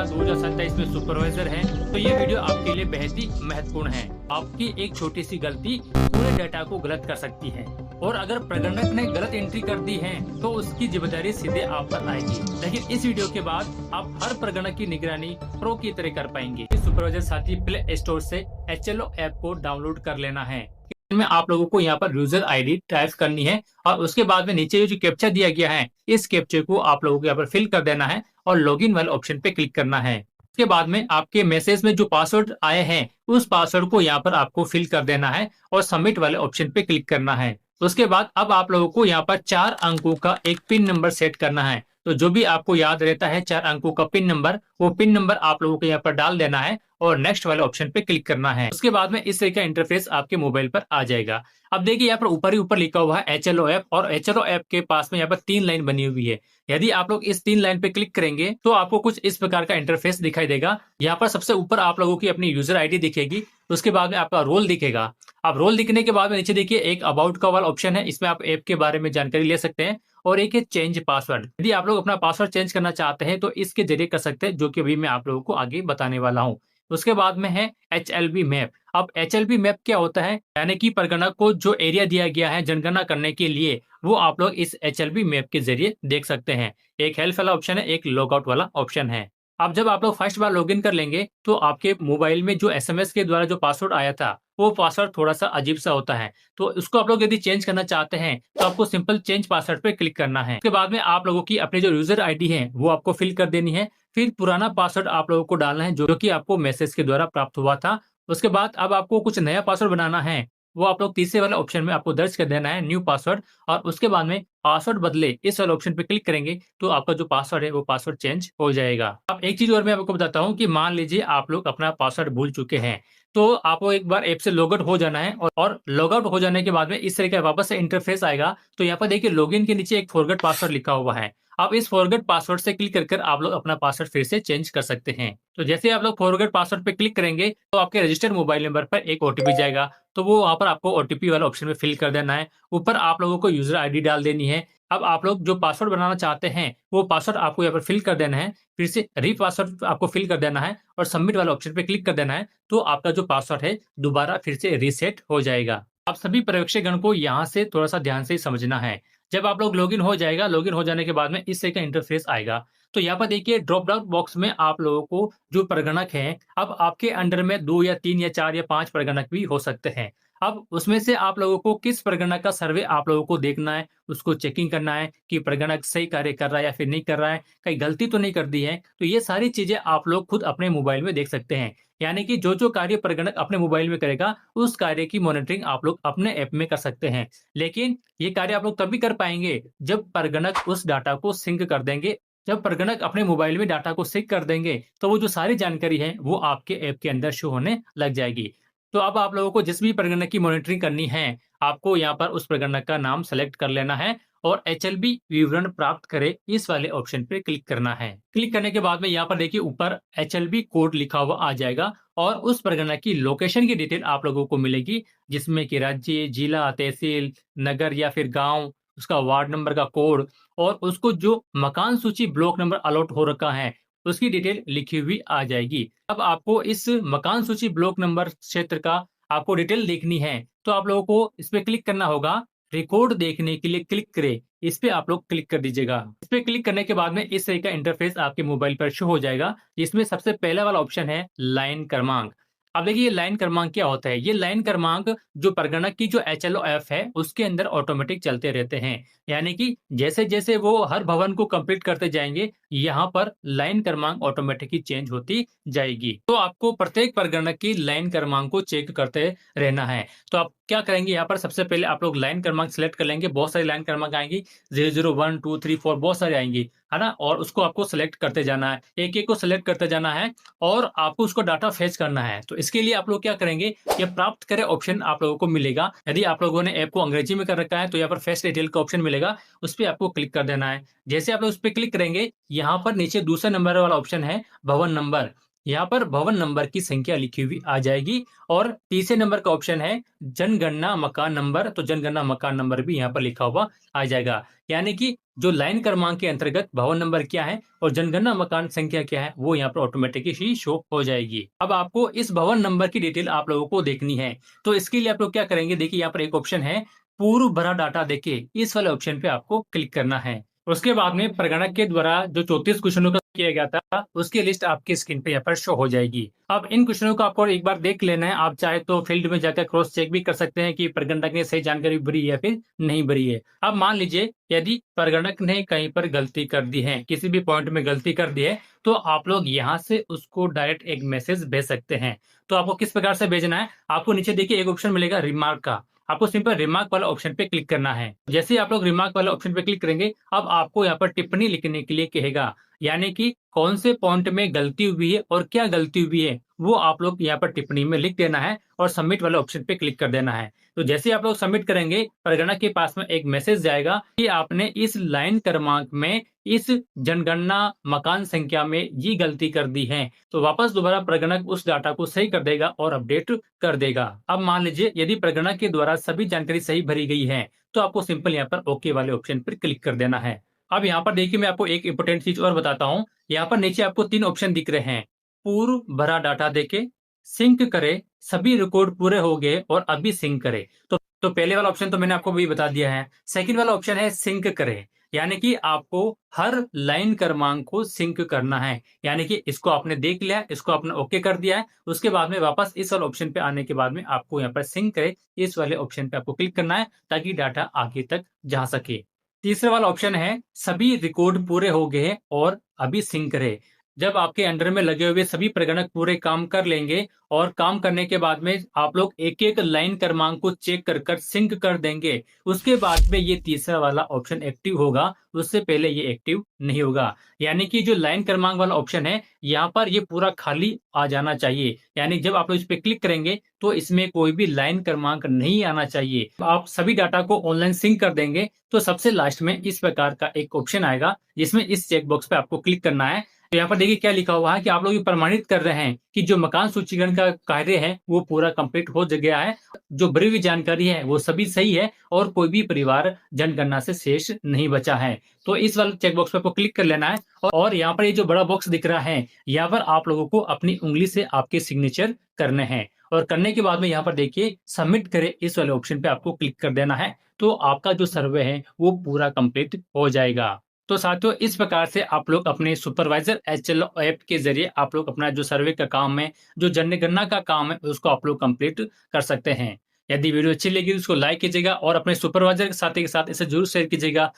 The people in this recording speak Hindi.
2027 में सुपरवाइजर हैं, तो ये वीडियो आपके लिए बेहद ही महत्वपूर्ण है। आपकी एक छोटी सी गलती पूरे डेटा को गलत कर सकती है और अगर प्रगणक ने गलत एंट्री कर दी है तो उसकी जिम्मेदारी सीधे आप पर आएगी। लेकिन इस वीडियो के बाद आप हर प्रगणक की निगरानी प्रो की तरह कर पाएंगे। सुपरवाइजर साथी प्ले स्टोर से HLO ऐप को डाउनलोड कर लेना है। में आप लोगों को यहाँ पर यूजर आईडी टाइप करनी है और उसके बाद में नीचे जो कैप्चा दिया गया है, इस कैप्चे को आप लोगों को यहाँ पर फिल कर देना है और लॉगिन वाले ऑप्शन पे क्लिक करना है। उसके बाद में आपके मैसेज में जो पासवर्ड आए हैं उस पासवर्ड को यहाँ पर आपको फिल कर देना है और सबमिट वाले ऑप्शन पे क्लिक करना है। उसके बाद अब आप लोगों को यहाँ पर 4 अंकों का एक पिन नंबर सेट करना है। तो जो भी आपको याद रहता है 4 अंकों का पिन नंबर, वो पिन नंबर आप लोगों को यहाँ पर डाल देना है और नेक्स्ट वाले ऑप्शन पे क्लिक करना है। उसके बाद में इस तरह का इंटरफेस आपके मोबाइल पर आ जाएगा। अब देखिए यहाँ पर ऊपर ही ऊपर लिखा हुआ है HLO ऐप और HLO ऐप के पास में यहाँ पर 3 लाइन बनी हुई है। यदि आप लोग इस 3 लाइन पे क्लिक करेंगे तो आपको कुछ इस प्रकार का इंटरफेस दिखाई देगा। यहाँ पर सबसे ऊपर आप लोगों की अपनी यूजर आईडी दिखेगी, उसके बाद में आपका रोल दिखेगा। अब रोल दिखने के बाद में नीचे देखिए एक अबाउट का वाला ऑप्शन है, इसमें आप ऐप के बारे में जानकारी ले सकते हैं और एक है चेंज पासवर्ड। यदि आप लोग अपना पासवर्ड चेंज करना चाहते हैं तो इसके जरिए कर सकते हैं, जो कि अभी मैं आप लोगों को आगे बताने वाला हूँ। उसके बाद में है HLB मैप। अब HLB मैप क्या होता है, यानी कि परगणक को जो एरिया दिया गया है जनगणना करने के लिए, वो आप लोग इस HLB मैप के जरिए देख सकते हैं। एक हेल्प वाला ऑप्शन है, एक लॉग आउट वाला ऑप्शन है। अब जब आप लोग फर्स्ट बार लॉगिन कर लेंगे तो आपके मोबाइल में जो SMS के द्वारा जो पासवर्ड आया था वो पासवर्ड थोड़ा सा अजीब सा होता है, तो उसको आप लोग यदि चेंज करना चाहते हैं तो आपको सिंपल चेंज पासवर्ड पे क्लिक करना है। उसके बाद में आप लोगों की अपनी जो यूजर आईडी है वो आपको फिल कर देनी है। फिर पुराना पासवर्ड आप लोगों को डालना है जो कि आपको मैसेज के द्वारा प्राप्त हुआ था। उसके बाद अब आपको कुछ नया पासवर्ड बनाना है, वो आप लोग तीसरे वाले ऑप्शन में आपको दर्ज कर देना है न्यू पासवर्ड और उसके बाद में पासवर्ड बदले इस वाले ऑप्शन पे क्लिक करेंगे तो आपका जो पासवर्ड है वो पासवर्ड चेंज हो जाएगा। अब एक चीज और मैं आपको बताता हूँ कि मान लीजिए आप लोग अपना पासवर्ड भूल चुके हैं, तो आपको एक बार ऐप से लॉग आउट हो जाना है और लॉग आउट हो जाने के बाद में इस तरह का वापस से इंटरफेस आएगा। तो यहाँ पर देखिए लॉगिन के नीचे एक फॉरगेट पासवर्ड लिखा हुआ है। आप इस फॉरगेट पासवर्ड से क्लिक कर आप लोग अपना पासवर्ड फिर से चेंज कर सकते हैं। तो जैसे आप लोग फॉरगेट पासवर्ड पे क्लिक करेंगे तो आपके रजिस्टर्ड मोबाइल नंबर पर एक OTP जाएगा, तो वो वहां पर आपको OTP वाला ऑप्शन में फिल कर देना है। ऊपर आप लोगों को यूजर आईडी डाल देनी है। अब आप लोग जो पासवर्ड बनाना चाहते हैं वो पासवर्ड आपको यहाँ पर फिल कर देना है, फिर से रीपासवर्ड आपको फिल कर देना है और सबमिट वाले ऑप्शन पे क्लिक कर देना है। तो आपका जो पासवर्ड है दोबारा फिर से रीसेट हो जाएगा। आप सभी पर्यवेक्षकगण को यहाँ से थोड़ा सा ध्यान से समझना है। जब आप लोग लॉगिन हो जाएगा, लॉगिन हो जाने के बाद में इस तरह का इंटरफेस आएगा। तो यहाँ पर देखिए ड्रॉप डाउन बॉक्स में आप लोगों को जो प्रगणक हैं, अब आपके अंडर में 2 या 3 या 4 या 5 प्रगणक भी हो सकते हैं। अब उसमें से आप लोगों को किस प्रगणक का सर्वे आप लोगों को देखना है, उसको चेकिंग करना है कि प्रगणक सही कार्य कर रहा है या फिर नहीं कर रहा है, कहीं गलती तो नहीं कर दी है। तो ये सारी चीजें आप लोग खुद अपने मोबाइल में देख सकते हैं। यानी कि जो कार्य प्रगणक अपने मोबाइल में करेगा उस कार्य की मॉनिटरिंग आप लोग अपने ऐप में कर सकते हैं। लेकिन ये कार्य आप लोग तभी कर पाएंगे जब प्रगणक उस डाटा को सिंक कर देंगे। जब प्रगणक अपने मोबाइल में डाटा को सिंक कर देंगे तो वो जो सारी जानकारी है वो आपके ऐप के अंदर शो होने लग जाएगी। तो अब आप लोगों को जिस भी प्रगणक की मॉनिटरिंग करनी है, आपको यहाँ पर उस प्रगणक का नाम सेलेक्ट कर लेना है और HLB विवरण प्राप्त करे इस वाले ऑप्शन पे क्लिक करना है। क्लिक करने के बाद में यहाँ पर देखिए ऊपर HLB कोड लिखा हुआ आ जाएगा और उस प्रगणक की लोकेशन की डिटेल आप लोगों को मिलेगी, जिसमें कि राज्य, जिला, तहसील, नगर या फिर गांव, उसका वार्ड नंबर का कोड और उसको जो मकान सूची ब्लॉक नंबर अलॉट हो रखा है उसकी डिटेल लिखी हुई आ जाएगी। अब आपको इस मकान सूची ब्लॉक नंबर क्षेत्र का आपको डिटेल देखनी है तो आप लोगों को इस पे क्लिक करना होगा। रिकॉर्ड देखने के लिए क्लिक करें, इस पे आप लोग क्लिक कर दीजिएगा। इस पे क्लिक करने के बाद में इस तरह का इंटरफेस आपके मोबाइल पर शो हो जाएगा, जिसमें सबसे पहला वाला ऑप्शन है लाइन क्रमांक। अब देखिए ये लाइन क्रमांक क्या होता है। ये लाइन क्रमांक जो प्रगणक की जो HLO ऐप है उसके अंदर ऑटोमेटिक चलते रहते हैं। यानी कि जैसे जैसे वो हर भवन को कंप्लीट करते जाएंगे, यहाँ पर लाइन क्रमांक ऑटोमेटिकली चेंज होती जाएगी। तो आपको प्रत्येक प्रगणक की लाइन क्रमांक को चेक करते रहना है। तो आप क्या करेंगे, यहाँ पर सबसे पहले आप लोग लाइन क्रमांक सिलेक्ट कर लेंगे। बहुत सारी लाइन क्रमांक आएंगी, 0, 1, 2, 3, 4 बहुत सारी आएंगी, है ना। और उसको आपको सिलेक्ट करते जाना है, एक एक को सिलेक्ट करते जाना है और आपको उसको डाटा फेच करना है। तो इसके लिए आप लोग क्या करेंगे, ये प्राप्त करें ऑप्शन आप लोगों को मिलेगा। यदि आप लोगों ने ऐप को अंग्रेजी में कर रखा है तो यहाँ पर फेच डिटेल का ऑप्शन मिलेगा, उस पर आपको क्लिक कर देना है। जैसे आप लोग उस पर क्लिक करेंगे, यहाँ पर नीचे दूसरे नंबर वाला ऑप्शन है भवन नंबर। यहाँ पर भवन नंबर की संख्या लिखी हुई आ जाएगी और तीसरे नंबर का ऑप्शन है जनगणना मकान नंबर, तो जनगणना मकान नंबर भी यहाँ पर लिखा हुआ आ जाएगा। यानी कि जो लाइन क्रमांक के अंतर्गत भवन नंबर क्या है और जनगणना मकान संख्या क्या है वो यहाँ पर ऑटोमेटिकली ही शो हो जाएगी। अब आपको इस भवन नंबर की डिटेल आप लोगों को देखनी है, तो इसके लिए आप लोग क्या करेंगे, देखिए यहाँ पर एक ऑप्शन है पूर्व भरा डाटा, देखिए इस वाले ऑप्शन पे आपको क्लिक करना है। उसके बाद में प्रगणक के द्वारा जो 34 क्वेश्चनों का किया गया था उसकी लिस्ट आपकी स्क्रीन पे यहाँ पर शो हो जाएगी। अब इन क्वेश्चनों को आपको एक बार देख लेना है, आप चाहे तो फील्ड में जाकर क्रॉस चेक भी कर सकते हैं कि प्रगणक ने सही जानकारी भरी है या फिर नहीं भरी है। अब मान लीजिए यदि प्रगणक ने कहीं पर गलती कर दी है, किसी भी पॉइंट में गलती कर दी है, तो आप लोग यहाँ से उसको डायरेक्ट एक मैसेज भेज सकते हैं। तो आपको किस प्रकार से भेजना है, आपको नीचे देखिए एक ऑप्शन मिलेगा रिमार्क का, आपको सिंपल रिमार्क वाला ऑप्शन पे क्लिक करना है। जैसे ही आप लोग रिमार्क वाला ऑप्शन पे क्लिक करेंगे, अब आपको यहाँ पर टिप्पणी लिखने के लिए कहेगा, यानी कि कौन से पॉइंट में गलती हुई है और क्या गलती हुई है वो आप लोग यहाँ पर टिप्पणी में लिख देना है और सबमिट वाले ऑप्शन पे क्लिक कर देना है। तो जैसे ही आप लोग सबमिट करेंगे, प्रगणक के पास में एक मैसेज जाएगा कि आपने इस लाइन क्रमांक में इस जनगणना मकान संख्या में ये गलती कर दी है। तो वापस दोबारा प्रगणक उस डाटा को सही कर देगा और अपडेट कर देगा। अब मान लीजिए यदि प्रगणक के द्वारा सभी जानकारी सही भरी गई है, तो आपको सिंपल यहाँ पर ओके वाले ऑप्शन पर क्लिक कर देना है। अब यहाँ पर देखिए मैं आपको एक इंपॉर्टेंट चीज और बताता हूँ। यहाँ पर नीचे आपको 3 ऑप्शन दिख रहे हैं। पूर्व भरा डाटा देके, सिंक करे, सभी रिकॉर्ड पूरे हो गए और अभी सिंक करे। तो पहले वाला ऑप्शन तो मैंने आपको भी बता दिया है। सेकंड वाला ऑप्शन है सिंक करे, यानी कि आपको हर लाइन क्रमांक को सिंक करना है। यानी कि इसको आपने देख लिया, इसको आपने ओके कर दिया है, उसके बाद में वापस इस वाले ऑप्शन पे आने के बाद में आपको यहाँ पर सिंक करे इस वाले ऑप्शन पे आपको क्लिक करना है ताकि डाटा आगे तक जा सके। तीसरा वाला ऑप्शन है सभी रिकॉर्ड पूरे हो गए हैं और अभी सिंक करे। जब आपके अंडर में लगे हुए सभी प्रगणक पूरे काम कर लेंगे और काम करने के बाद में आप लोग एक एक लाइन क्रमांक को चेक कर कर सिंक कर देंगे, उसके बाद में ये तीसरा वाला ऑप्शन एक्टिव होगा, उससे पहले ये एक्टिव नहीं होगा। यानी कि जो लाइन क्रमांक वाला ऑप्शन है यहाँ पर ये पूरा खाली आ जाना चाहिए। यानी जब आप लोग इस पे क्लिक करेंगे तो इसमें कोई भी लाइन क्रमांक नहीं आना चाहिए। आप सभी डाटा को ऑनलाइन सिंक कर देंगे तो सबसे लास्ट में इस प्रकार का एक ऑप्शन आएगा जिसमें इस चेक बॉक्स पे आपको क्लिक करना है। तो यहाँ पर देखिए क्या लिखा हुआ है कि आप लोग ये प्रमाणित कर रहे हैं कि जो मकान सूचीकरण का कार्य है वो पूरा कंप्लीट हो गया है, जो भरी हुई जानकारी है वो सभी सही है और कोई भी परिवार जनगणना से शेष नहीं बचा है। तो इस वाले चेक बॉक्स पे आपको क्लिक कर लेना है और यहाँ पर ये जो बड़ा बॉक्स दिख रहा है यहाँ पर आप लोगों को अपनी उंगली से आपके सिग्नेचर करने हैं और करने के बाद में यहाँ पर देखिए सबमिट करे इस वाले ऑप्शन पे आपको क्लिक कर देना है। तो आपका जो सर्वे है वो पूरा कंप्लीट हो जाएगा। तो साथियों इस प्रकार से आप लोग अपने सुपरवाइजर एचएलओ ऐप के जरिए आप लोग अपना जो सर्वे का काम है, जो जनगणना का काम है उसको आप लोग कंप्लीट कर सकते हैं। यदि वीडियो अच्छी लगी तो उसको लाइक कीजिएगा और अपने सुपरवाइजर के साथ इसे जरूर शेयर कीजिएगा